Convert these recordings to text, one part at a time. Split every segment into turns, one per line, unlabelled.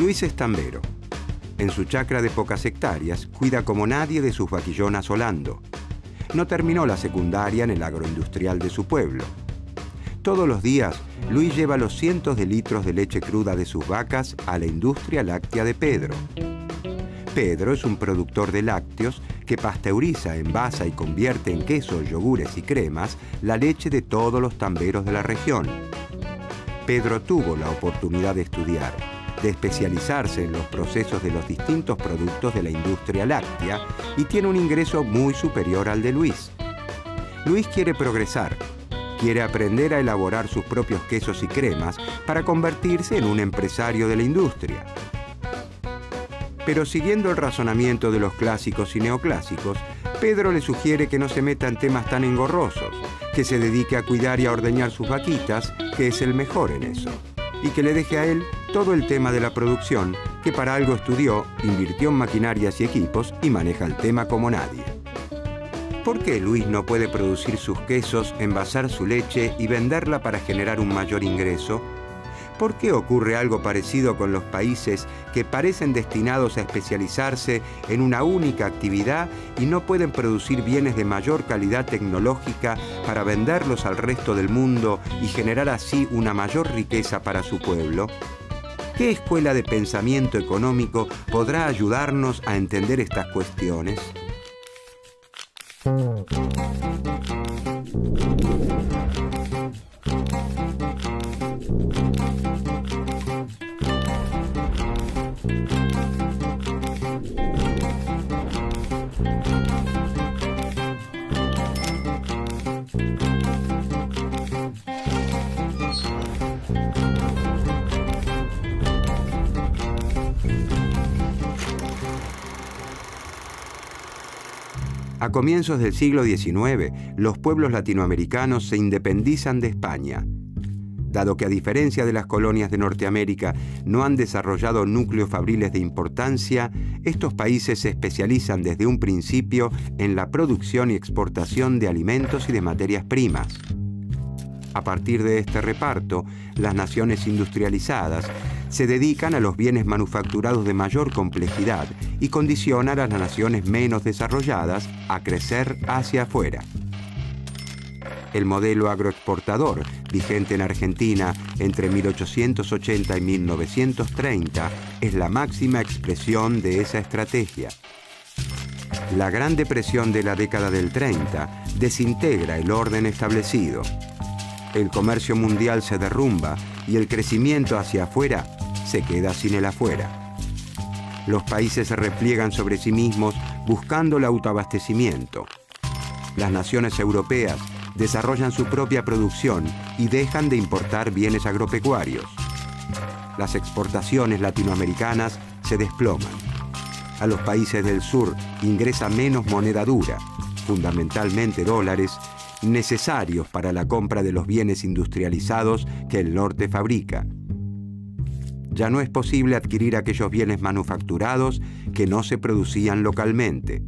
Luis es tambero. En su chacra de pocas hectáreas, cuida como nadie de sus vaquillonas Olando. No terminó la secundaria en el agroindustrial de su pueblo. Todos los días, Luis lleva los cientos de litros de leche cruda de sus vacas a la industria láctea de Pedro. Pedro es un productor de lácteos que pasteuriza, envasa y convierte en quesos, yogures y cremas la leche de todos los tamberos de la región. Pedro tuvo la oportunidad de estudiar, de especializarse en los procesos de los distintos productos de la industria láctea y tiene un ingreso muy superior al de Luis. Luis quiere progresar, quiere aprender a elaborar sus propios quesos y cremas para convertirse en un empresario de la industria. Pero siguiendo el razonamiento de los clásicos y neoclásicos, Pedro le sugiere que no se meta en temas tan engorrosos, que se dedique a cuidar y a ordeñar sus vaquitas, que es el mejor en eso, y que le deje a él todo el tema de la producción, que para algo estudió, invirtió en maquinarias y equipos y maneja el tema como nadie. ¿Por qué Luis no puede producir sus quesos, envasar su leche y venderla para generar un mayor ingreso? ¿Por qué ocurre algo parecido con los países que parecen destinados a especializarse en una única actividad y no pueden producir bienes de mayor calidad tecnológica para venderlos al resto del mundo y generar así una mayor riqueza para su pueblo? ¿Qué escuela de pensamiento económico podrá ayudarnos a entender estas cuestiones? A comienzos del siglo XIX, los pueblos latinoamericanos se independizan de España. Dado que a diferencia de las colonias de Norteamérica no han desarrollado núcleos fabriles de importancia, estos países se especializan desde un principio en la producción y exportación de alimentos y de materias primas. A partir de este reparto, las naciones industrializadas se dedican a los bienes manufacturados de mayor complejidad y condicionan a las naciones menos desarrolladas a crecer hacia afuera. El modelo agroexportador, vigente en Argentina entre 1880 y 1930, es la máxima expresión de esa estrategia. La Gran Depresión de la década del 30 desintegra el orden establecido. El comercio mundial se derrumba y el crecimiento hacia afuera se queda sin el afuera. Los países se repliegan sobre sí mismos buscando el autoabastecimiento. Las naciones europeas desarrollan su propia producción y dejan de importar bienes agropecuarios. Las exportaciones latinoamericanas se desploman. A los países del sur ingresa menos moneda dura, fundamentalmente dólares, necesarios para la compra de los bienes industrializados que el norte fabrica. Ya no es posible adquirir aquellos bienes manufacturados que no se producían localmente.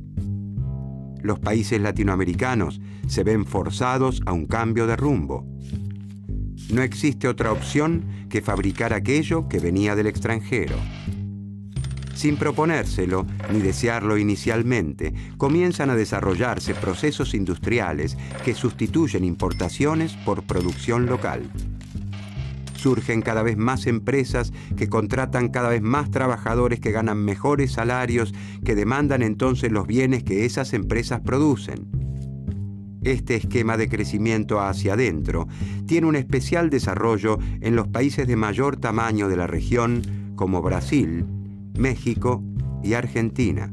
Los países latinoamericanos se ven forzados a un cambio de rumbo. No existe otra opción que fabricar aquello que venía del extranjero. Sin proponérselo ni desearlo inicialmente, comienzan a desarrollarse procesos industriales que sustituyen importaciones por producción local. Surgen cada vez más empresas que contratan cada vez más trabajadores que ganan mejores salarios, que demandan entonces los bienes que esas empresas producen. Este esquema de crecimiento hacia adentro tiene un especial desarrollo en los países de mayor tamaño de la región, como Brasil, México y Argentina.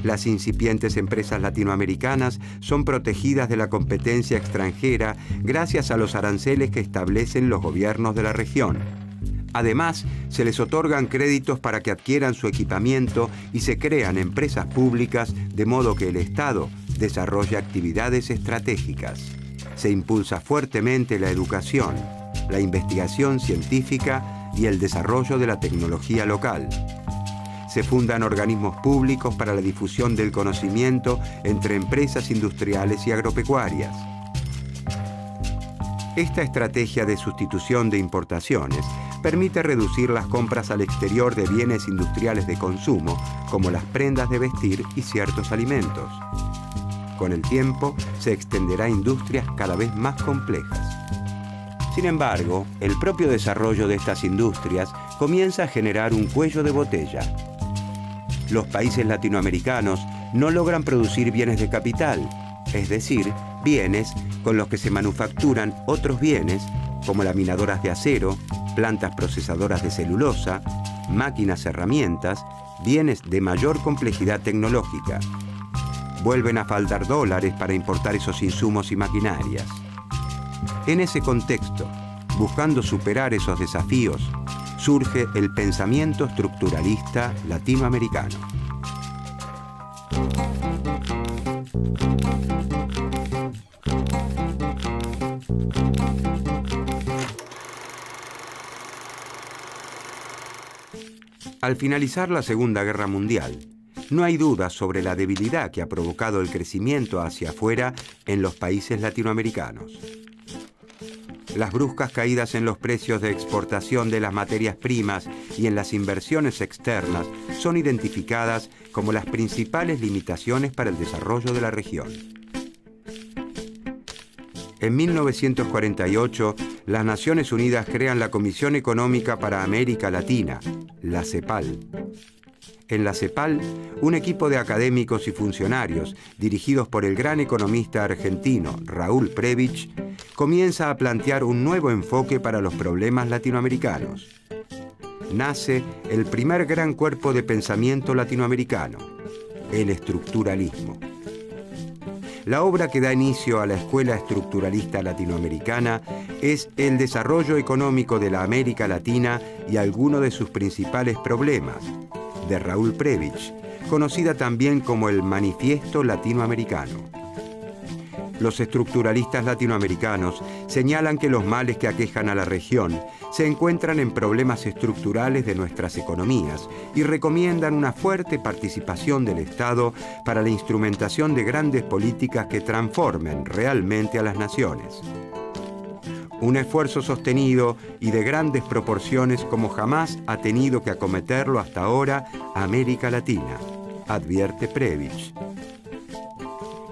Las incipientes empresas latinoamericanas son protegidas de la competencia extranjera gracias a los aranceles que establecen los gobiernos de la región. Además, se les otorgan créditos para que adquieran su equipamiento y se crean empresas públicas de modo que el Estado desarrolle actividades estratégicas. Se impulsa fuertemente la educación, la investigación científica y el desarrollo de la tecnología local. Se fundan organismos públicos para la difusión del conocimiento entre empresas industriales y agropecuarias. Esta estrategia de sustitución de importaciones permite reducir las compras al exterior de bienes industriales de consumo, como las prendas de vestir y ciertos alimentos. Con el tiempo, se extenderá a industrias cada vez más complejas. Sin embargo, el propio desarrollo de estas industrias comienza a generar un cuello de botella. Los países latinoamericanos no logran producir bienes de capital, es decir, bienes con los que se manufacturan otros bienes, como laminadoras de acero, plantas procesadoras de celulosa, máquinas, herramientas, bienes de mayor complejidad tecnológica. Vuelven a faltar dólares para importar esos insumos y maquinarias. En ese contexto, buscando superar esos desafíos, surge el pensamiento estructuralista latinoamericano. Al finalizar la Segunda Guerra Mundial, no hay dudas sobre la debilidad que ha provocado el crecimiento hacia afuera en los países latinoamericanos. Las bruscas caídas en los precios de exportación de las materias primas y en las inversiones externas son identificadas como las principales limitaciones para el desarrollo de la región. En 1948, las Naciones Unidas crean la Comisión Económica para América Latina, la CEPAL. En la CEPAL, un equipo de académicos y funcionarios, dirigidos por el gran economista argentino Raúl Prebisch, comienza a plantear un nuevo enfoque para los problemas latinoamericanos. Nace el primer gran cuerpo de pensamiento latinoamericano, el estructuralismo. La obra que da inicio a la Escuela Estructuralista Latinoamericana es El desarrollo económico de la América Latina y algunos de sus principales problemas, de Raúl Prebisch, conocida también como el Manifiesto Latinoamericano. Los estructuralistas latinoamericanos señalan que los males que aquejan a la región se encuentran en problemas estructurales de nuestras economías y recomiendan una fuerte participación del Estado para la instrumentación de grandes políticas que transformen realmente a las naciones. Un esfuerzo sostenido y de grandes proporciones como jamás ha tenido que acometerlo hasta ahora América Latina, advierte Prebisch.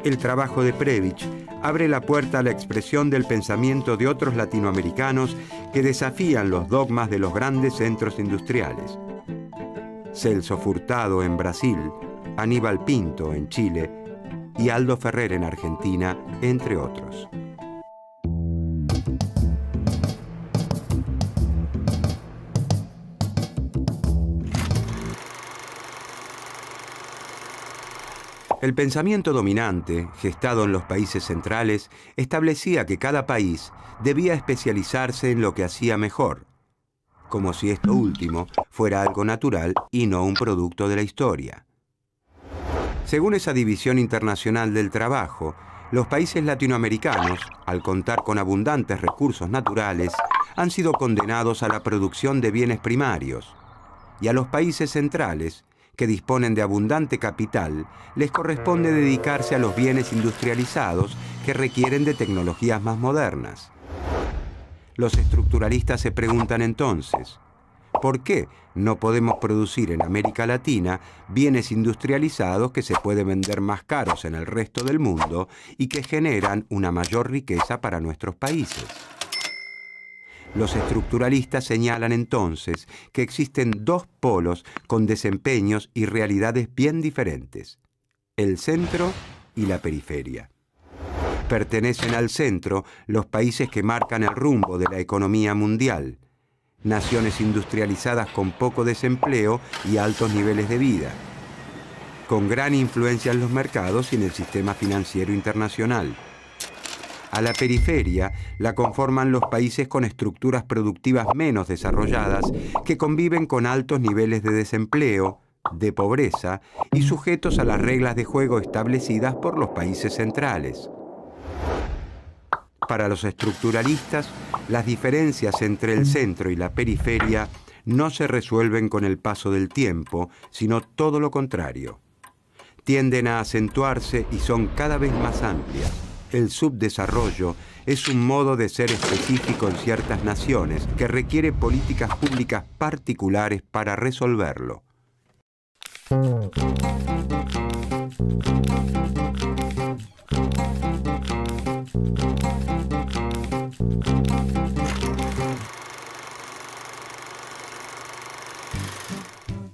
El trabajo de Prebisch abre la puerta a la expresión del pensamiento de otros latinoamericanos que desafían los dogmas de los grandes centros industriales. Celso Furtado en Brasil, Aníbal Pinto en Chile y Aldo Ferrer en Argentina, entre otros. El pensamiento dominante, gestado en los países centrales, establecía que cada país debía especializarse en lo que hacía mejor, como si esto último fuera algo natural y no un producto de la historia. Según esa división internacional del trabajo, los países latinoamericanos, al contar con abundantes recursos naturales, han sido condenados a la producción de bienes primarios, y a los países centrales, que disponen de abundante capital, les corresponde dedicarse a los bienes industrializados que requieren de tecnologías más modernas. Los estructuralistas se preguntan entonces, ¿por qué no podemos producir en América Latina bienes industrializados que se pueden vender más caros en el resto del mundo y que generan una mayor riqueza para nuestros países? Los estructuralistas señalan entonces que existen dos polos con desempeños y realidades bien diferentes, el centro y la periferia. Pertenecen al centro los países que marcan el rumbo de la economía mundial, naciones industrializadas con poco desempleo y altos niveles de vida, con gran influencia en los mercados y en el sistema financiero internacional. A la periferia la conforman los países con estructuras productivas menos desarrolladas que conviven con altos niveles de desempleo, de pobreza y sujetos a las reglas de juego establecidas por los países centrales. Para los estructuralistas, las diferencias entre el centro y la periferia no se resuelven con el paso del tiempo, sino todo lo contrario. Tienden a acentuarse y son cada vez más amplias. El subdesarrollo es un modo de ser específico en ciertas naciones que requiere políticas públicas particulares para resolverlo.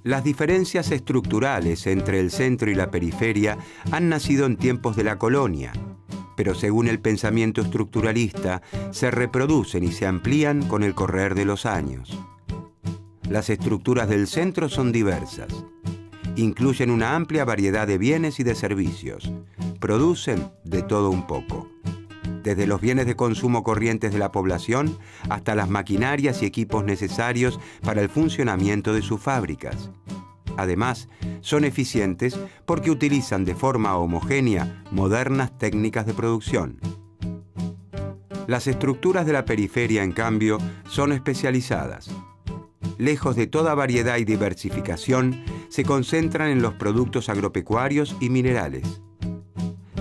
Las diferencias estructurales entre el centro y la periferia han nacido en tiempos de la colonia, pero según el pensamiento estructuralista, se reproducen y se amplían con el correr de los años. Las estructuras del centro son diversas. Incluyen una amplia variedad de bienes y de servicios. Producen de todo un poco. Desde los bienes de consumo corrientes de la población hasta las maquinarias y equipos necesarios para el funcionamiento de sus fábricas. Además, son eficientes porque utilizan de forma homogénea modernas técnicas de producción. Las estructuras de la periferia, en cambio, son especializadas. Lejos de toda variedad y diversificación, se concentran en los productos agropecuarios y minerales.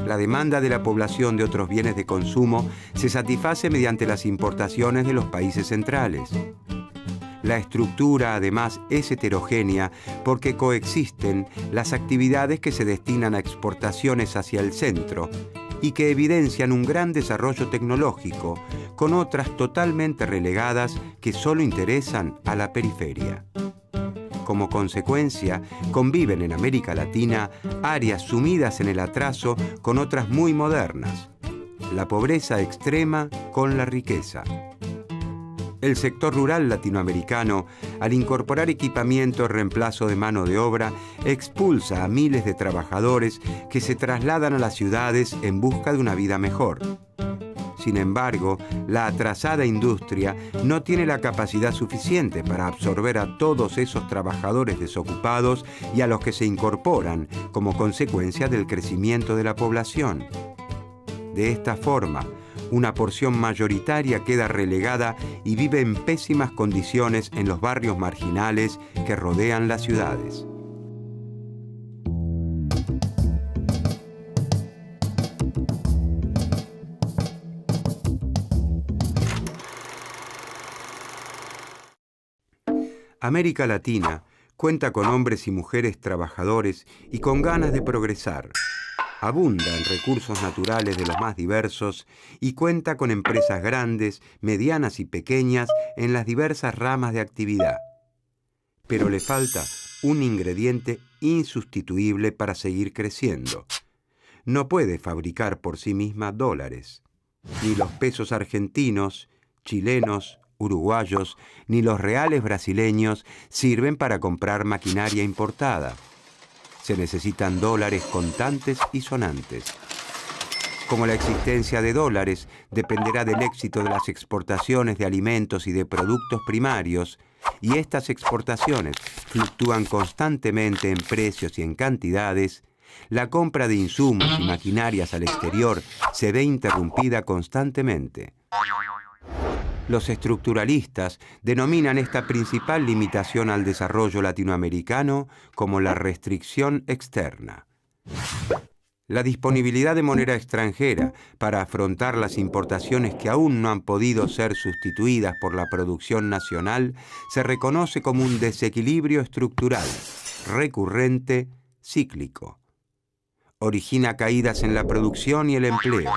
La demanda de la población de otros bienes de consumo se satisface mediante las importaciones de los países centrales. La estructura, además, es heterogénea porque coexisten las actividades que se destinan a exportaciones hacia el centro y que evidencian un gran desarrollo tecnológico, con otras totalmente relegadas que solo interesan a la periferia. Como consecuencia, conviven en América Latina áreas sumidas en el atraso con otras muy modernas. La pobreza extrema con la riqueza. El sector rural latinoamericano, al incorporar equipamiento en reemplazo de mano de obra, expulsa a miles de trabajadores que se trasladan a las ciudades en busca de una vida mejor. Sin embargo, la atrasada industria no tiene la capacidad suficiente para absorber a todos esos trabajadores desocupados y a los que se incorporan como consecuencia del crecimiento de la población. De esta forma, una porción mayoritaria queda relegada y vive en pésimas condiciones en los barrios marginales que rodean las ciudades. América Latina cuenta con hombres y mujeres trabajadores y con ganas de progresar. Abunda en recursos naturales de los más diversos y cuenta con empresas grandes, medianas y pequeñas en las diversas ramas de actividad. Pero le falta un ingrediente insustituible para seguir creciendo. No puede fabricar por sí misma dólares. Ni los pesos argentinos, chilenos, uruguayos, ni los reales brasileños sirven para comprar maquinaria importada. Se necesitan dólares contantes y sonantes. Como la existencia de dólares dependerá del éxito de las exportaciones de alimentos y de productos primarios, y estas exportaciones fluctúan constantemente en precios y en cantidades, la compra de insumos y maquinarias al exterior se ve interrumpida constantemente. Los estructuralistas denominan esta principal limitación al desarrollo latinoamericano como la restricción externa. La disponibilidad de moneda extranjera para afrontar las importaciones que aún no han podido ser sustituidas por la producción nacional se reconoce como un desequilibrio estructural, recurrente, cíclico. Origina caídas en la producción y el empleo.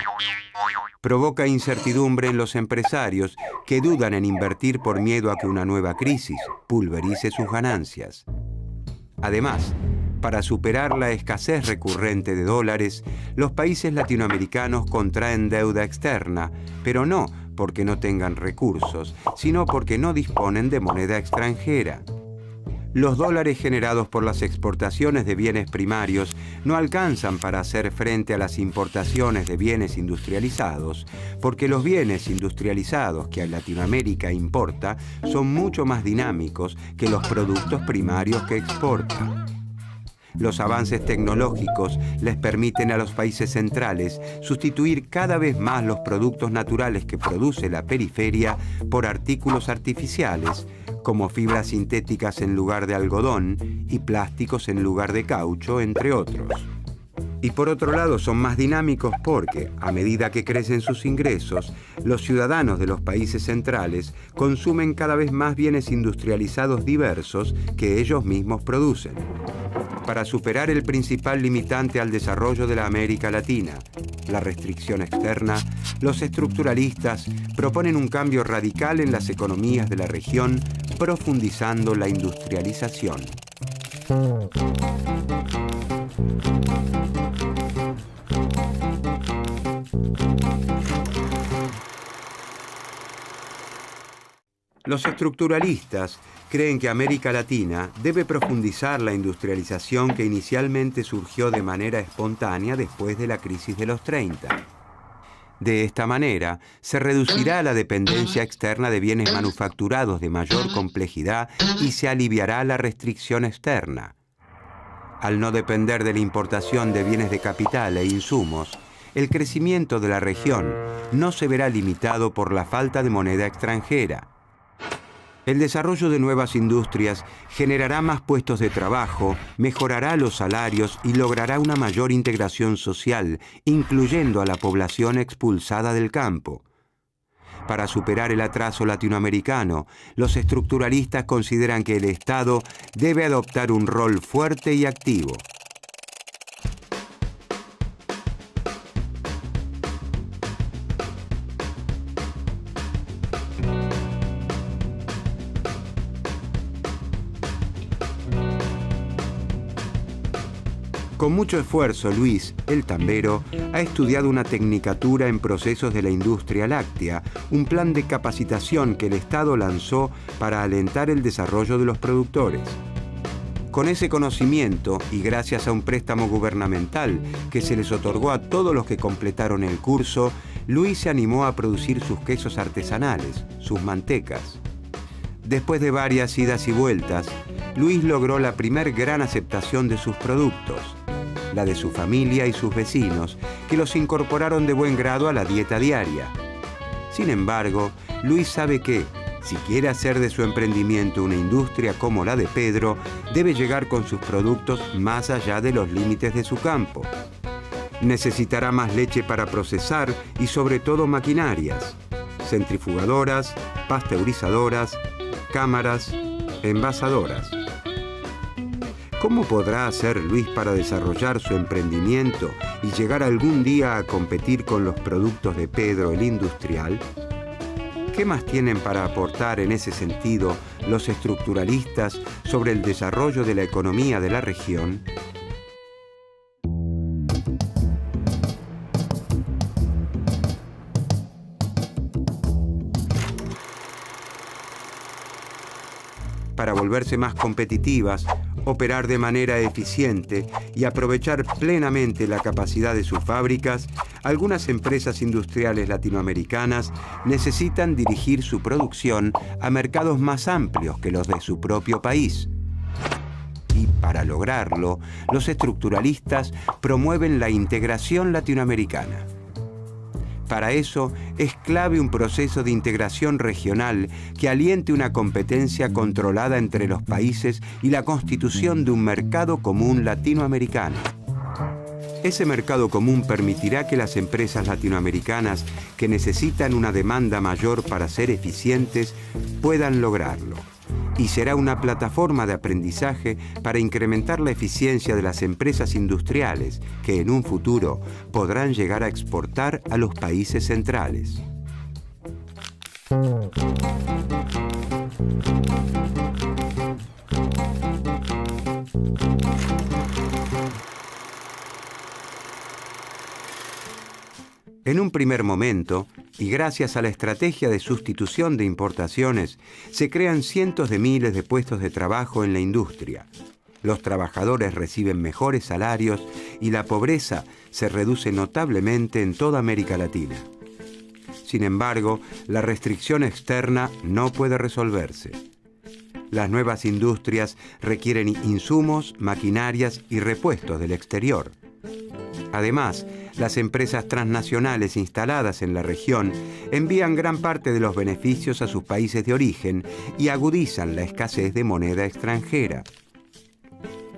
Provoca incertidumbre en los empresarios que dudan en invertir por miedo a que una nueva crisis pulverice sus ganancias. Además, para superar la escasez recurrente de dólares, los países latinoamericanos contraen deuda externa, pero no porque no tengan recursos, sino porque no disponen de moneda extranjera. Los dólares generados por las exportaciones de bienes primarios no alcanzan para hacer frente a las importaciones de bienes industrializados, porque los bienes industrializados que Latinoamérica importa son mucho más dinámicos que los productos primarios que exporta. Los avances tecnológicos les permiten a los países centrales sustituir cada vez más los productos naturales que produce la periferia por artículos artificiales, como fibras sintéticas en lugar de algodón y plásticos en lugar de caucho, entre otros. Y por otro lado son más dinámicos porque, a medida que crecen sus ingresos, los ciudadanos de los países centrales consumen cada vez más bienes industrializados diversos que ellos mismos producen. Para superar el principal limitante al desarrollo de la América Latina, la restricción externa, los estructuralistas proponen un cambio radical en las economías de la región, profundizando la industrialización. Los estructuralistas creen que América Latina debe profundizar la industrialización que inicialmente surgió de manera espontánea después de la crisis de los 30. De esta manera, se reducirá la dependencia externa de bienes manufacturados de mayor complejidad y se aliviará la restricción externa. Al no depender de la importación de bienes de capital e insumos, el crecimiento de la región no se verá limitado por la falta de moneda extranjera. El desarrollo de nuevas industrias generará más puestos de trabajo, mejorará los salarios y logrará una mayor integración social, incluyendo a la población expulsada del campo. Para superar el atraso latinoamericano, los estructuralistas consideran que el Estado debe adoptar un rol fuerte y activo. Con mucho esfuerzo, Luis, el tambero, ha estudiado una tecnicatura en procesos de la industria láctea, un plan de capacitación que el Estado lanzó para alentar el desarrollo de los productores. Con ese conocimiento, y gracias a un préstamo gubernamental que se les otorgó a todos los que completaron el curso, Luis se animó a producir sus quesos artesanales, sus mantecas. Después de varias idas y vueltas, Luis logró la primer gran aceptación de sus productos, la de su familia y sus vecinos, que los incorporaron de buen grado a la dieta diaria. Sin embargo, Luis sabe que, si quiere hacer de su emprendimiento una industria como la de Pedro, debe llegar con sus productos más allá de los límites de su campo. Necesitará más leche para procesar y sobre todo maquinarias, centrifugadoras, pasteurizadoras, cámaras, envasadoras. ¿Cómo podrá hacer Luis para desarrollar su emprendimiento y llegar algún día a competir con los productos de Pedro el Industrial? ¿Qué más tienen para aportar en ese sentido los estructuralistas sobre el desarrollo de la economía de la región? Para volverse más competitivas, operar de manera eficiente y aprovechar plenamente la capacidad de sus fábricas, algunas empresas industriales latinoamericanas necesitan dirigir su producción a mercados más amplios que los de su propio país. Y para lograrlo, los estructuralistas promueven la integración latinoamericana. Para eso es clave un proceso de integración regional que aliente una competencia controlada entre los países y la constitución de un mercado común latinoamericano. Ese mercado común permitirá que las empresas latinoamericanas que necesitan una demanda mayor para ser eficientes puedan lograrlo. Y será una plataforma de aprendizaje para incrementar la eficiencia de las empresas industriales que en un futuro podrán llegar a exportar a los países centrales. En un primer momento, y gracias a la estrategia de sustitución de importaciones, se crean cientos de miles de puestos de trabajo en la industria. Los trabajadores reciben mejores salarios y la pobreza se reduce notablemente en toda América Latina. Sin embargo, la restricción externa no puede resolverse. Las nuevas industrias requieren insumos, maquinarias y repuestos del exterior. Además, las empresas transnacionales instaladas en la región envían gran parte de los beneficios a sus países de origen y agudizan la escasez de moneda extranjera.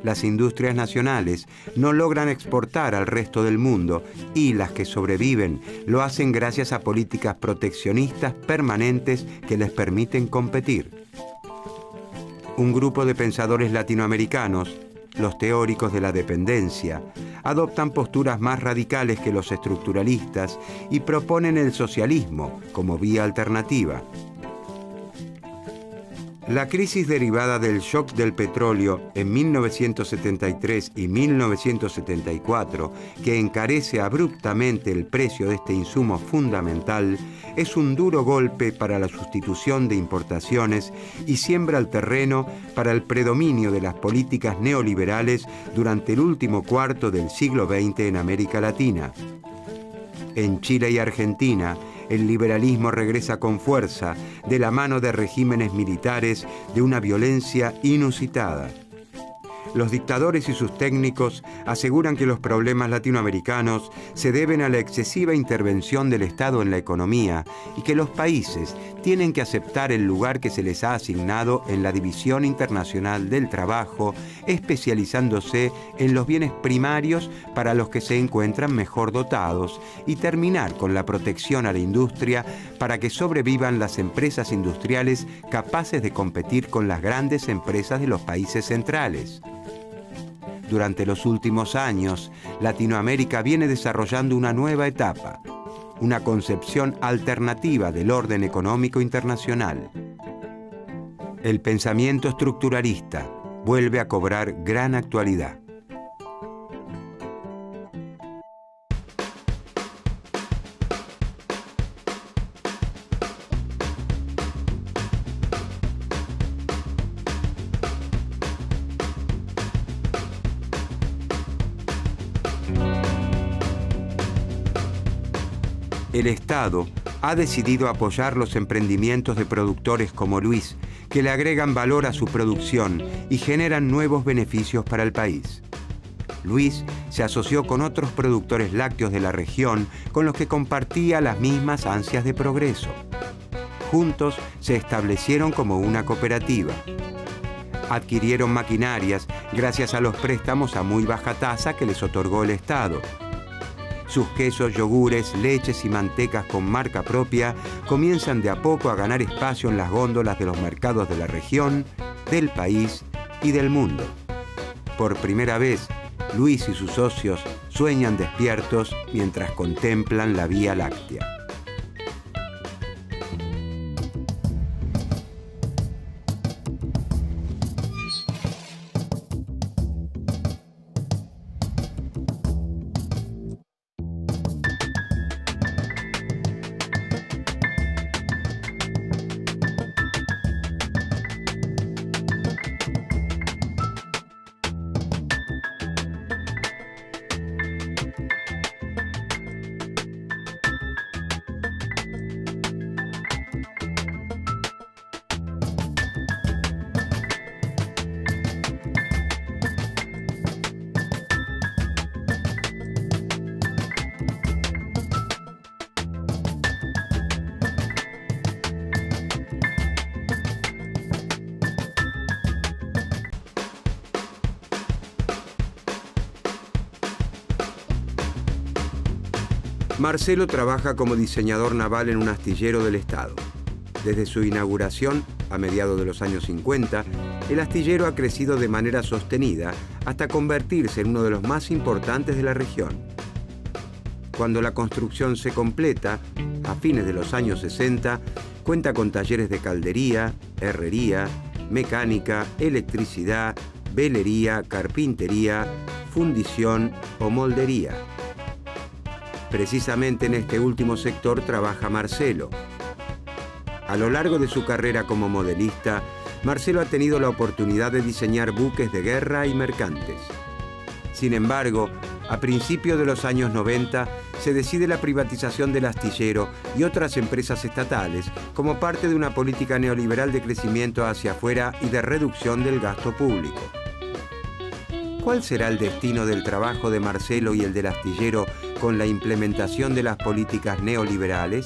Las industrias nacionales no logran exportar al resto del mundo y las que sobreviven lo hacen gracias a políticas proteccionistas permanentes que les permiten competir. Un grupo de pensadores latinoamericanos, los teóricos de la dependencia, adoptan posturas más radicales que los estructuralistas y proponen el socialismo como vía alternativa. La crisis derivada del shock del petróleo en 1973 y 1974, que encarece abruptamente el precio de este insumo fundamental, es un duro golpe para la sustitución de importaciones y siembra el terreno para el predominio de las políticas neoliberales durante el último cuarto del siglo XX en América Latina. En Chile y Argentina, el liberalismo regresa con fuerza de la mano de regímenes militares de una violencia inusitada. Los dictadores y sus técnicos aseguran que los problemas latinoamericanos se deben a la excesiva intervención del Estado en la economía y que los países tienen que aceptar el lugar que se les ha asignado en la división internacional del trabajo, especializándose en los bienes primarios para los que se encuentran mejor dotados y terminar con la protección a la industria para que sobrevivan las empresas industriales capaces de competir con las grandes empresas de los países centrales. Durante los últimos años, Latinoamérica viene desarrollando una nueva etapa, una concepción alternativa del orden económico internacional. El pensamiento estructuralista vuelve a cobrar gran actualidad. El Estado ha decidido apoyar los emprendimientos de productores como Luis, que le agregan valor a su producción y generan nuevos beneficios para el país. Luis se asoció con otros productores lácteos de la región con los que compartía las mismas ansias de progreso. Juntos se establecieron como una cooperativa. Adquirieron maquinarias gracias a los préstamos a muy baja tasa que les otorgó el Estado. Sus quesos, yogures, leches y mantecas con marca propia comienzan de a poco a ganar espacio en las góndolas de los mercados de la región, del país y del mundo. Por primera vez, Luis y sus socios sueñan despiertos mientras contemplan la Vía Láctea. Marcelo trabaja como diseñador naval en un astillero del Estado. Desde su inauguración, a mediados de los años 50, el astillero ha crecido de manera sostenida hasta convertirse en uno de los más importantes de la región. Cuando la construcción se completa, a fines de los años 60, cuenta con talleres de caldería, herrería, mecánica, electricidad, velería, carpintería, fundición o moldería. Precisamente en este último sector trabaja Marcelo. A lo largo de su carrera como modelista, Marcelo ha tenido la oportunidad de diseñar buques de guerra y mercantes. Sin embargo, a principios de los años 90 se decide la privatización del astillero y otras empresas estatales como parte de una política neoliberal de crecimiento hacia afuera y de reducción del gasto público. ¿Cuál será el destino del trabajo de Marcelo y el del astillero con la implementación de las políticas neoliberales?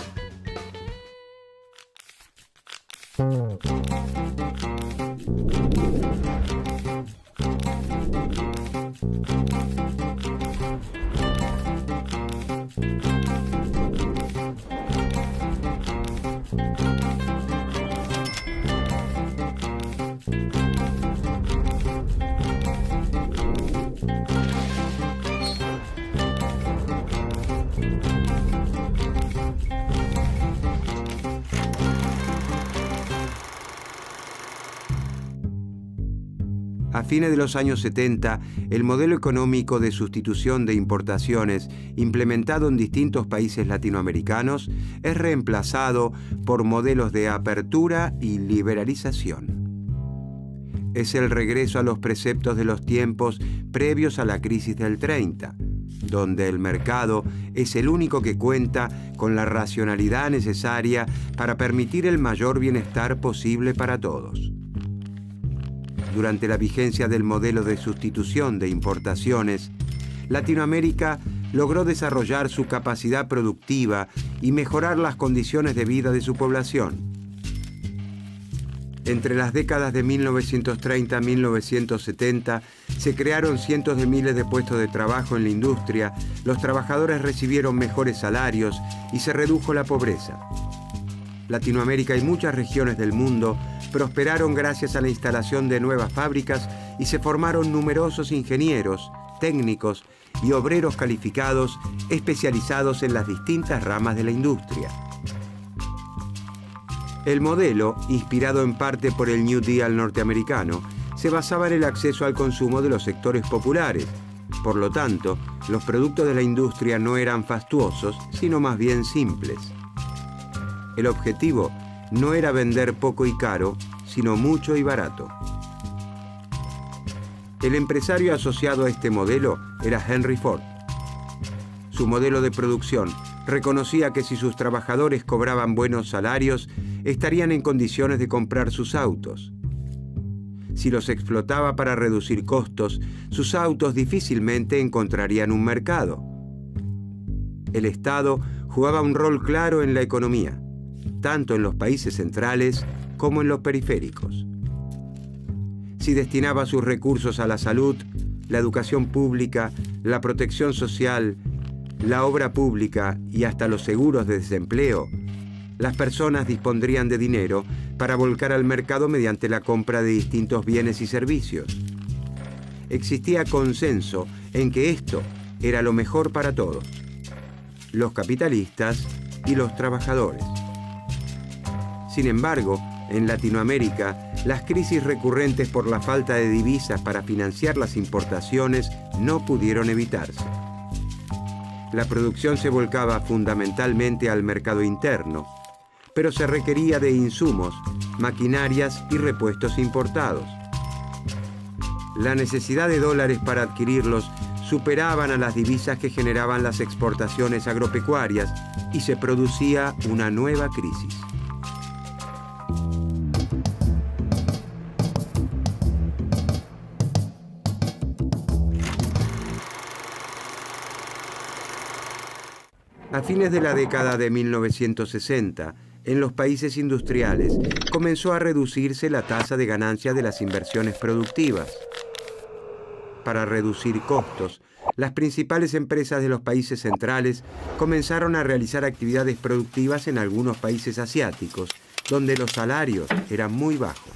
A fines de los años 70, el modelo económico de sustitución de importaciones implementado en distintos países latinoamericanos es reemplazado por modelos de apertura y liberalización. Es el regreso a los preceptos de los tiempos previos a la crisis del 30, donde el mercado es el único que cuenta con la racionalidad necesaria para permitir el mayor bienestar posible para todos. Durante la vigencia del modelo de sustitución de importaciones, Latinoamérica logró desarrollar su capacidad productiva y mejorar las condiciones de vida de su población. Entre las décadas de 1930 a 1970 se crearon cientos de miles de puestos de trabajo en la industria, los trabajadores recibieron mejores salarios y se redujo la pobreza. Latinoamérica y muchas regiones del mundo prosperaron gracias a la instalación de nuevas fábricas y se formaron numerosos ingenieros, técnicos y obreros calificados especializados en las distintas ramas de la industria. El modelo, inspirado en parte por el New Deal norteamericano, se basaba en el acceso al consumo de los sectores populares. Por lo tanto, los productos de la industria no eran fastuosos, sino más bien simples. El objetivo no era vender poco y caro, sino mucho y barato. El empresario asociado a este modelo era Henry Ford. Su modelo de producción reconocía que si sus trabajadores cobraban buenos salarios, estarían en condiciones de comprar sus autos. Si los explotaba para reducir costos, sus autos difícilmente encontrarían un mercado. El Estado jugaba un rol claro en la economía, tanto en los países centrales como en los periféricos. Si destinaba sus recursos a la salud, la educación pública, la protección social, la obra pública y hasta los seguros de desempleo, las personas dispondrían de dinero para volcar al mercado mediante la compra de distintos bienes y servicios. Existía consenso en que esto era lo mejor para todos, los capitalistas y los trabajadores. Sin embargo, en Latinoamérica, las crisis recurrentes por la falta de divisas para financiar las importaciones no pudieron evitarse. La producción se volcaba fundamentalmente al mercado interno, pero se requería de insumos, maquinarias y repuestos importados. La necesidad de dólares para adquirirlos superaban a las divisas que generaban las exportaciones agropecuarias y se producía una nueva crisis. A fines de la década de 1960, en los países industriales, comenzó a reducirse la tasa de ganancia de las inversiones productivas. Para reducir costos, las principales empresas de los países centrales comenzaron a realizar actividades productivas en algunos países asiáticos, donde los salarios eran muy bajos.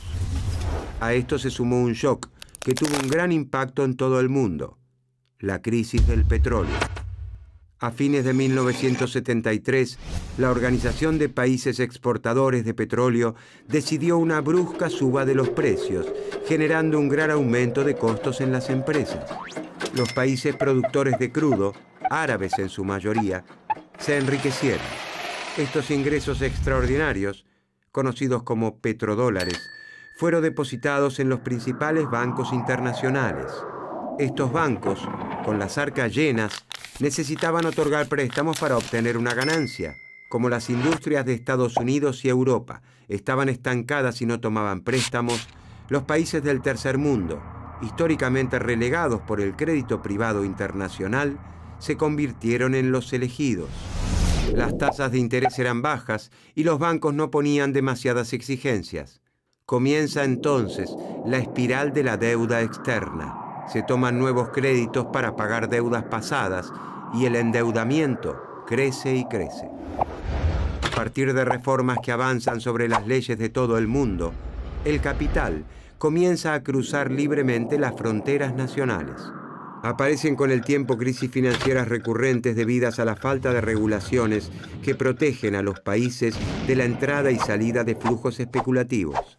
A esto se sumó un shock que tuvo un gran impacto en todo el mundo: la crisis del petróleo. A fines de 1973, la Organización de Países Exportadores de Petróleo decidió una brusca suba de los precios, generando un gran aumento de costos en las empresas. Los países productores de crudo, árabes en su mayoría, se enriquecieron. Estos ingresos extraordinarios, conocidos como petrodólares, fueron depositados en los principales bancos internacionales. Estos bancos, con las arcas llenas, necesitaban otorgar préstamos para obtener una ganancia. Como las industrias de Estados Unidos y Europa estaban estancadas y no tomaban préstamos, los países del tercer mundo, históricamente relegados por el crédito privado internacional, se convirtieron en los elegidos. Las tasas de interés eran bajas y los bancos no ponían demasiadas exigencias. Comienza entonces la espiral de la deuda externa. Se toman nuevos créditos para pagar deudas pasadas y el endeudamiento crece y crece. A partir de reformas que avanzan sobre las leyes de todo el mundo, el capital comienza a cruzar libremente las fronteras nacionales. Aparecen con el tiempo crisis financieras recurrentes debidas a la falta de regulaciones que protegen a los países de la entrada y salida de flujos especulativos.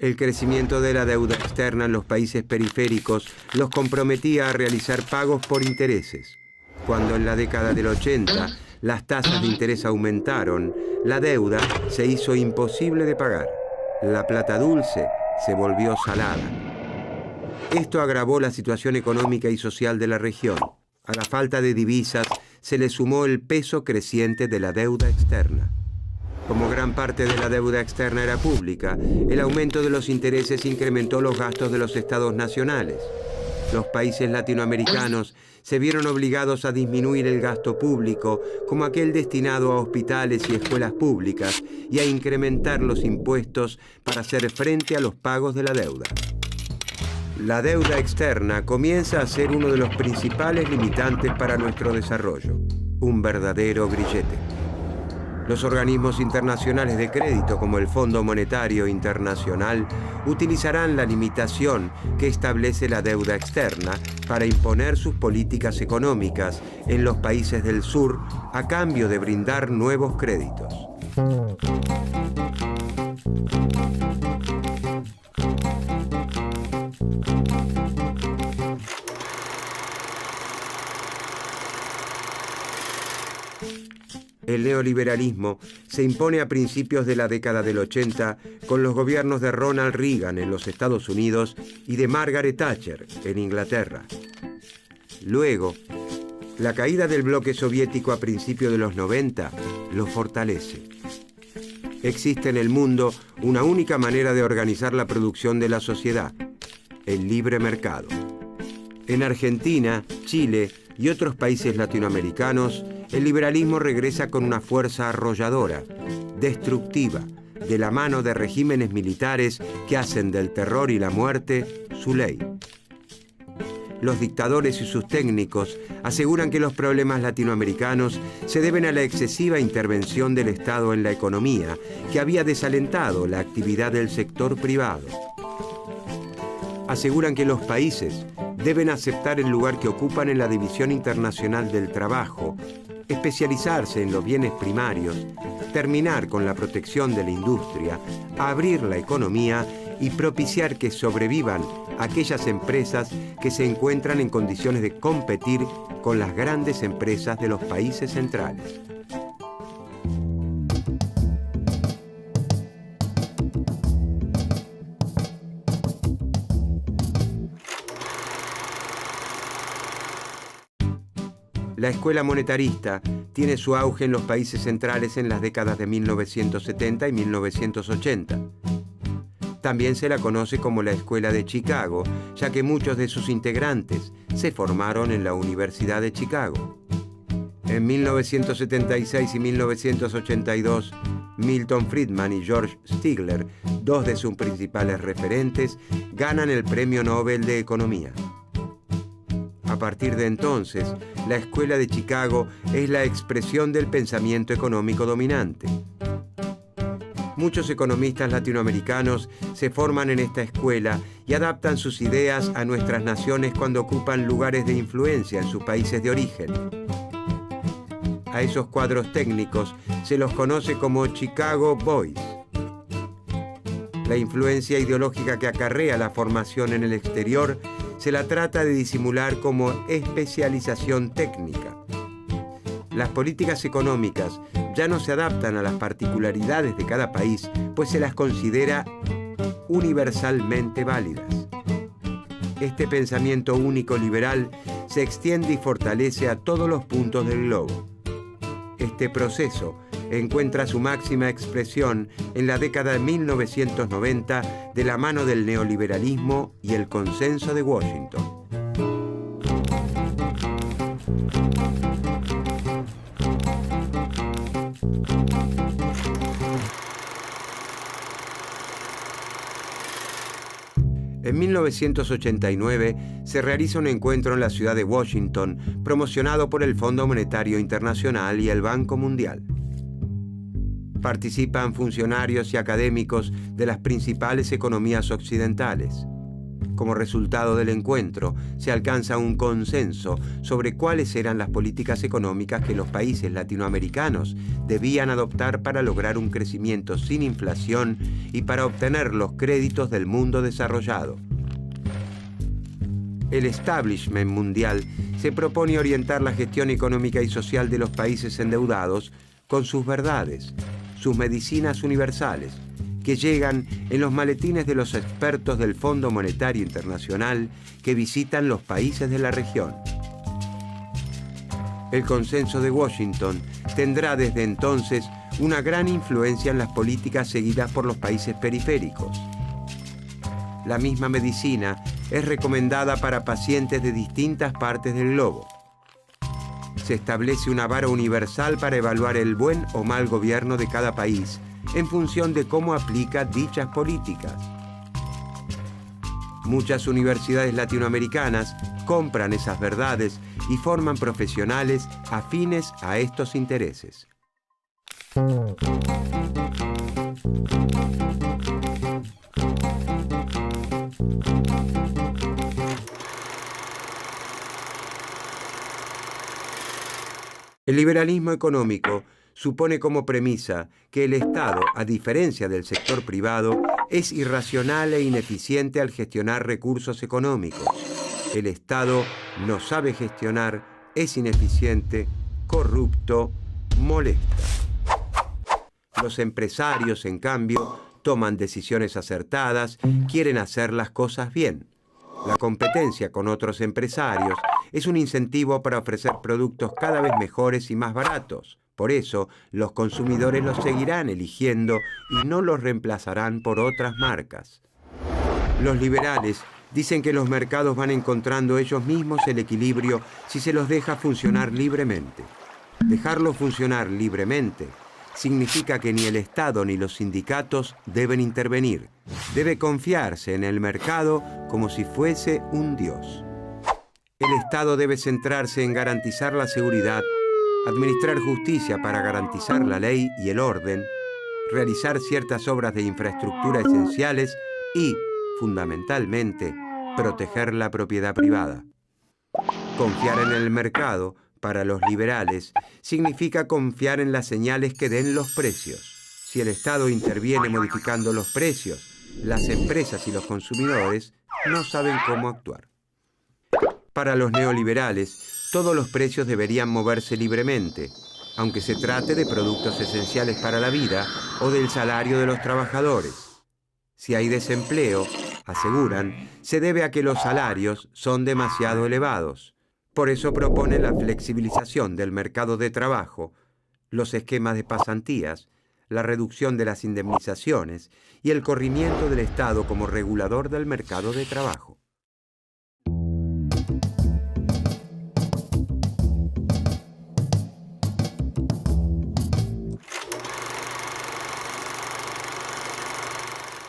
El crecimiento de la deuda externa en los países periféricos los comprometía a realizar pagos por intereses. Cuando en la década del 80 las tasas de interés aumentaron, la deuda se hizo imposible de pagar. La plata dulce se volvió salada. Esto agravó la situación económica y social de la región. A la falta de divisas se le sumó el peso creciente de la deuda externa. Como gran parte de la deuda externa era pública, el aumento de los intereses incrementó los gastos de los estados nacionales. Los países latinoamericanos se vieron obligados a disminuir el gasto público, como aquel destinado a hospitales y escuelas públicas, y a incrementar los impuestos para hacer frente a los pagos de la deuda. La deuda externa comienza a ser uno de los principales limitantes para nuestro desarrollo, un verdadero grillete. Los organismos internacionales de crédito, como el Fondo Monetario Internacional, utilizarán la limitación que establece la deuda externa para imponer sus políticas económicas en los países del sur a cambio de brindar nuevos créditos. El neoliberalismo se impone a principios de la década del 80 con los gobiernos de Ronald Reagan en los Estados Unidos y de Margaret Thatcher en Inglaterra. Luego, la caída del bloque soviético a principios de los 90 lo fortalece. Existe en el mundo una única manera de organizar la producción de la sociedad: el libre mercado. En Argentina, Chile y otros países latinoamericanos, el liberalismo regresa con una fuerza arrolladora, destructiva, de la mano de regímenes militares que hacen del terror y la muerte su ley. Los dictadores y sus técnicos aseguran que los problemas latinoamericanos se deben a la excesiva intervención del Estado en la economía, que había desalentado la actividad del sector privado. Aseguran que los países deben aceptar el lugar que ocupan en la División Internacional del Trabajo, especializarse en los bienes primarios, terminar con la protección de la industria, abrir la economía y propiciar que sobrevivan aquellas empresas que se encuentran en condiciones de competir con las grandes empresas de los países centrales. La escuela monetarista tiene su auge en los países centrales en las décadas de 1970 y 1980. También se la conoce como la Escuela de Chicago, ya que muchos de sus integrantes se formaron en la Universidad de Chicago. En 1976 y 1982, Milton Friedman y George Stigler, dos de sus principales referentes, ganan el Premio Nobel de Economía. A partir de entonces, la Escuela de Chicago es la expresión del pensamiento económico dominante. Muchos economistas latinoamericanos se forman en esta escuela y adaptan sus ideas a nuestras naciones cuando ocupan lugares de influencia en sus países de origen. A esos cuadros técnicos se los conoce como Chicago Boys. La influencia ideológica que acarrea la formación en el exterior se la trata de disimular como especialización técnica. Las políticas económicas ya no se adaptan a las particularidades de cada país, pues se las considera universalmente válidas. Este pensamiento único liberal se extiende y fortalece a todos los puntos del globo. Este proceso encuentra su máxima expresión en la década de 1990 de la mano del neoliberalismo y el consenso de Washington. En 1989 se realiza un encuentro en la ciudad de Washington promocionado por el Fondo Monetario Internacional y el Banco Mundial. Participan funcionarios y académicos de las principales economías occidentales. Como resultado del encuentro, se alcanza un consenso sobre cuáles eran las políticas económicas que los países latinoamericanos debían adoptar para lograr un crecimiento sin inflación y para obtener los créditos del mundo desarrollado. El establishment mundial se propone orientar la gestión económica y social de los países endeudados con sus verdades, sus medicinas universales, que llegan en los maletines de los expertos del Fondo Monetario Internacional que visitan los países de la región. El consenso de Washington tendrá desde entonces una gran influencia en las políticas seguidas por los países periféricos. La misma medicina es recomendada para pacientes de distintas partes del globo. Se establece una vara universal para evaluar el buen o mal gobierno de cada país en función de cómo aplica dichas políticas. Muchas universidades latinoamericanas compran esas verdades y forman profesionales afines a estos intereses. El liberalismo económico supone como premisa que el Estado, a diferencia del sector privado, es irracional e ineficiente al gestionar recursos económicos. El Estado no sabe gestionar, es ineficiente, corrupto, molesta. Los empresarios, en cambio, toman decisiones acertadas, quieren hacer las cosas bien. La competencia con otros empresarios es un incentivo para ofrecer productos cada vez mejores y más baratos. Por eso, los consumidores los seguirán eligiendo y no los reemplazarán por otras marcas. Los liberales dicen que los mercados van encontrando ellos mismos el equilibrio si se los deja funcionar libremente. Dejarlos funcionar libremente significa que ni el Estado ni los sindicatos deben intervenir. Debe confiarse en el mercado como si fuese un dios. El Estado debe centrarse en garantizar la seguridad, administrar justicia para garantizar la ley y el orden, realizar ciertas obras de infraestructura esenciales y, fundamentalmente, proteger la propiedad privada. Confiar en el mercado, para los liberales, significa confiar en las señales que den los precios. Si el Estado interviene modificando los precios, las empresas y los consumidores no saben cómo actuar. Para los neoliberales, todos los precios deberían moverse libremente, aunque se trate de productos esenciales para la vida o del salario de los trabajadores. Si hay desempleo, aseguran, se debe a que los salarios son demasiado elevados. Por eso propone la flexibilización del mercado de trabajo, los esquemas de pasantías, la reducción de las indemnizaciones y el corrimiento del Estado como regulador del mercado de trabajo.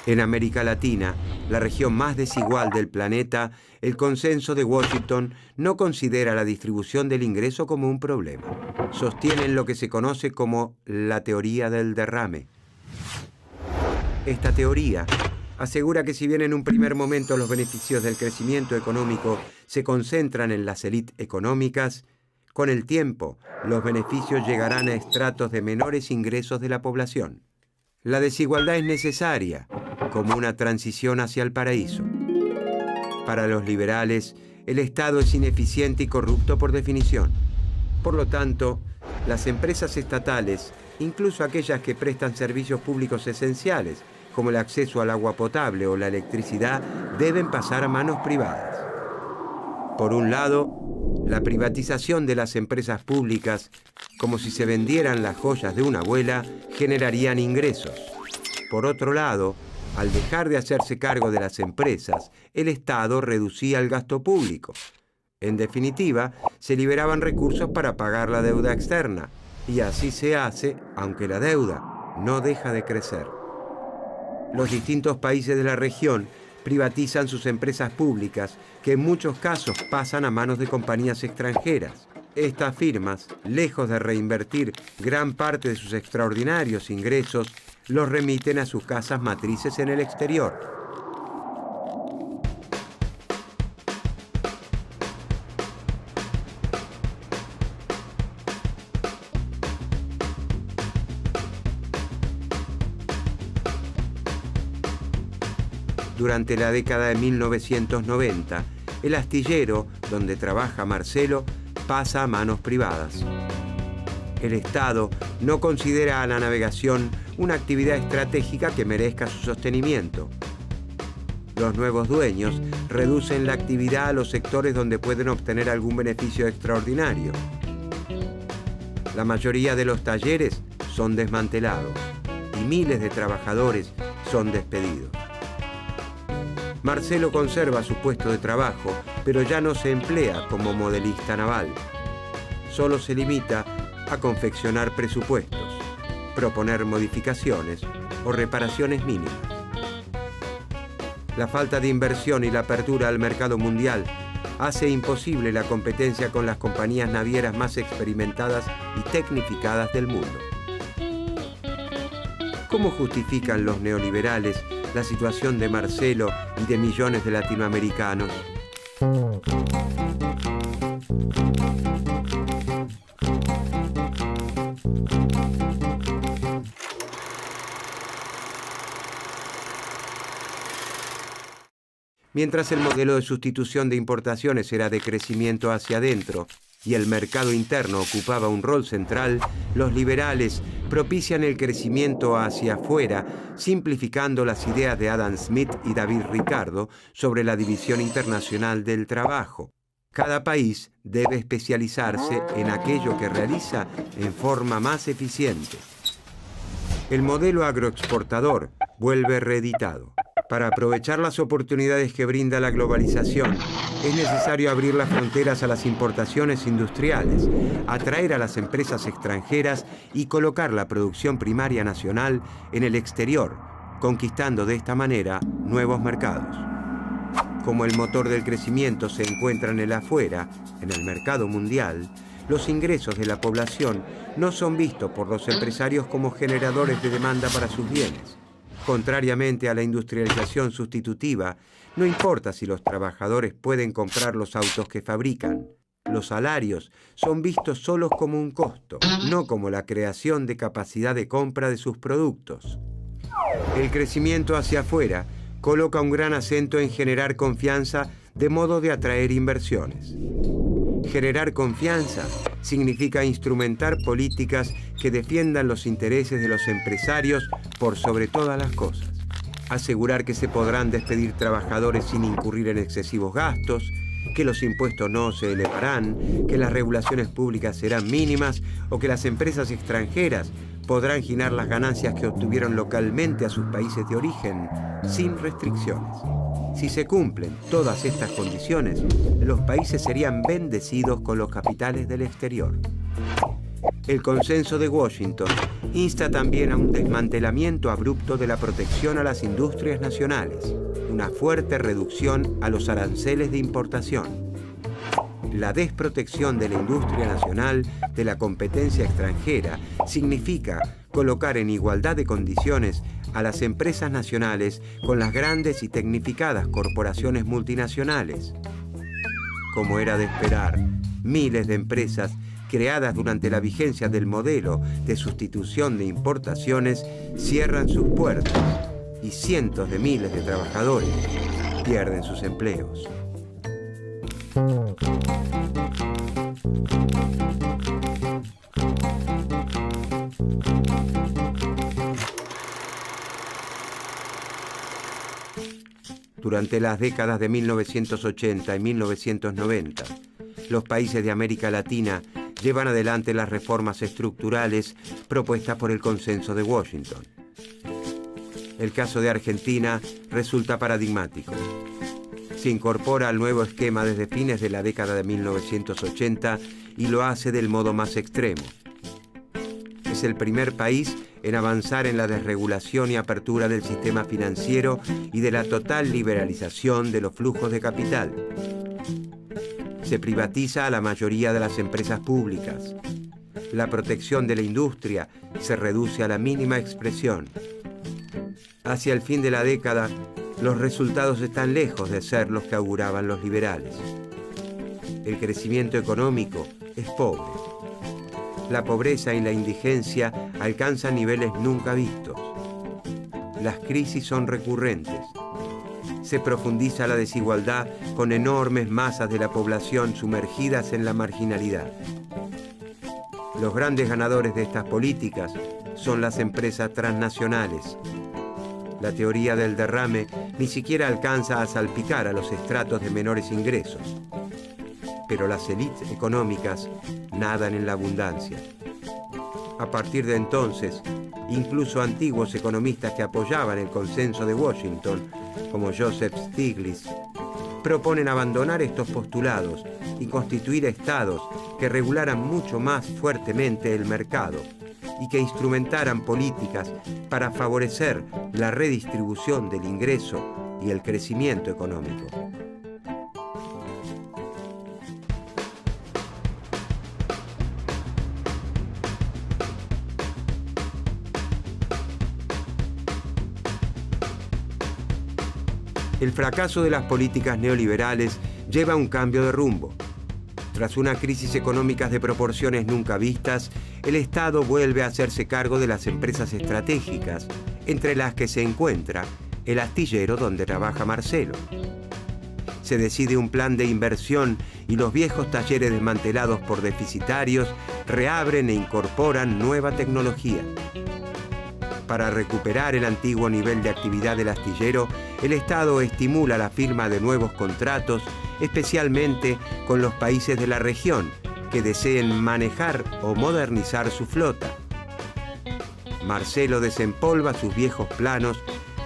En América Latina, la región más desigual del planeta, el consenso de Washington no considera la distribución del ingreso como un problema. Sostienen lo que se conoce como la teoría del derrame. Esta teoría asegura que si bien en un primer momento los beneficios del crecimiento económico se concentran en las élites económicas, con el tiempo los beneficios llegarán a estratos de menores ingresos de la población. La desigualdad es necesaria, como una transición hacia el paraíso. Para los liberales, el Estado es ineficiente y corrupto por definición. Por lo tanto, las empresas estatales, incluso aquellas que prestan servicios públicos esenciales, como el acceso al agua potable o la electricidad, deben pasar a manos privadas. Por un lado, la privatización de las empresas públicas, como si se vendieran las joyas de una abuela, generarían ingresos. Por otro lado, al dejar de hacerse cargo de las empresas, el Estado reducía el gasto público. En definitiva, se liberaban recursos para pagar la deuda externa, y así se hace, aunque la deuda no deja de crecer. Los distintos países de la región privatizan sus empresas públicas, que en muchos casos pasan a manos de compañías extranjeras. Estas firmas, lejos de reinvertir gran parte de sus extraordinarios ingresos, los remiten a sus casas matrices en el exterior. Durante la década de 1990, el astillero donde trabaja Marcelo pasa a manos privadas. El Estado no considera a la navegación una actividad estratégica que merezca su sostenimiento. Los nuevos dueños reducen la actividad a los sectores donde pueden obtener algún beneficio extraordinario. La mayoría de los talleres son desmantelados y miles de trabajadores son despedidos. Marcelo conserva su puesto de trabajo, pero ya no se emplea como modelista naval. Solo se limita a confeccionar presupuestos, proponer modificaciones o reparaciones mínimas. La falta de inversión y la apertura al mercado mundial hace imposible la competencia con las compañías navieras más experimentadas y tecnificadas del mundo. ¿Cómo justifican los neoliberales la situación de Marcelo y de millones de latinoamericanos? Mientras el modelo de sustitución de importaciones era de crecimiento hacia adentro y el mercado interno ocupaba un rol central, los liberales propician el crecimiento hacia afuera, simplificando las ideas de Adam Smith y David Ricardo sobre la división internacional del trabajo. Cada país debe especializarse en aquello que realiza en forma más eficiente. El modelo agroexportador vuelve reeditado. Para aprovechar las oportunidades que brinda la globalización, es necesario abrir las fronteras a las importaciones industriales, atraer a las empresas extranjeras y colocar la producción primaria nacional en el exterior, conquistando de esta manera nuevos mercados. Como el motor del crecimiento se encuentra en el afuera, en el mercado mundial, los ingresos de la población no son vistos por los empresarios como generadores de demanda para sus bienes. Contrariamente a la industrialización sustitutiva, no importa si los trabajadores pueden comprar los autos que fabrican. Los salarios son vistos solos como un costo, no como la creación de capacidad de compra de sus productos. El crecimiento hacia afuera coloca un gran acento en generar confianza de modo de atraer inversiones. Generar confianza significa instrumentar políticas que defiendan los intereses de los empresarios por sobre todas las cosas. Asegurar que se podrán despedir trabajadores sin incurrir en excesivos gastos, que los impuestos no se elevarán, que las regulaciones públicas serán mínimas o que las empresas extranjeras podrán girar las ganancias que obtuvieron localmente a sus países de origen sin restricciones. Si se cumplen todas estas condiciones, los países serían bendecidos con los capitales del exterior. El Consenso de Washington insta también a un desmantelamiento abrupto de la protección a las industrias nacionales, una fuerte reducción a los aranceles de importación. La desprotección de la industria nacional de la competencia extranjera significa colocar en igualdad de condiciones a las empresas nacionales con las grandes y tecnificadas corporaciones multinacionales. Como era de esperar, miles de empresas creadas durante la vigencia del modelo de sustitución de importaciones cierran sus puertas y cientos de miles de trabajadores pierden sus empleos. Durante las décadas de 1980 y 1990, los países de América Latina llevan adelante las reformas estructurales propuestas por el Consenso de Washington. El caso de Argentina resulta paradigmático. Se incorpora al nuevo esquema desde fines de la década de 1980 y lo hace del modo más extremo. Es el primer país en avanzar en la desregulación y apertura del sistema financiero y de la total liberalización de los flujos de capital. Se privatiza a la mayoría de las empresas públicas. La protección de la industria se reduce a la mínima expresión. Hacia el fin de la década, los resultados están lejos de ser los que auguraban los liberales. El crecimiento económico es pobre. La pobreza y la indigencia alcanzan niveles nunca vistos. Las crisis son recurrentes. se profundiza la desigualdad con enormes masas de la población sumergidas en la marginalidad. Los grandes ganadores de estas políticas son las empresas transnacionales. La teoría del derrame ni siquiera alcanza a salpicar a los estratos de menores ingresos. Pero las élites económicas nadan en la abundancia. A partir de entonces, incluso antiguos economistas que apoyaban el consenso de Washington, como Joseph Stiglitz, proponen abandonar estos postulados y constituir estados que regularan mucho más fuertemente el mercado y que instrumentaran políticas para favorecer la redistribución del ingreso y el crecimiento económico. El fracaso de las políticas neoliberales lleva a un cambio de rumbo. Tras una crisis económica de proporciones nunca vistas, el Estado vuelve a hacerse cargo de las empresas estratégicas, entre las que se encuentra el astillero donde trabaja Marcelo. Se decide un plan de inversión y los viejos talleres desmantelados por deficitarios reabren e incorporan nueva tecnología. Para recuperar el antiguo nivel de actividad del astillero, el Estado estimula la firma de nuevos contratos, especialmente con los países de la región que deseen manejar o modernizar su flota. Marcelo desempolva sus viejos planos,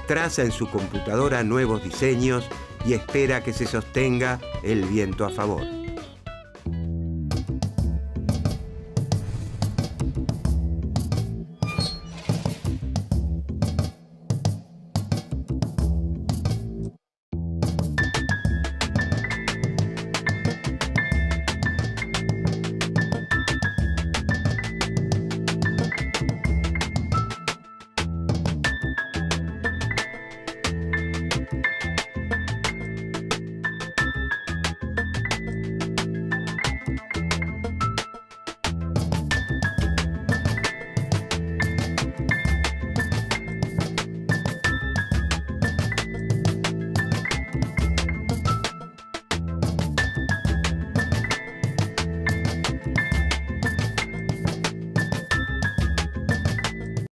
traza en su computadora nuevos diseños y espera que se sostenga el viento a favor.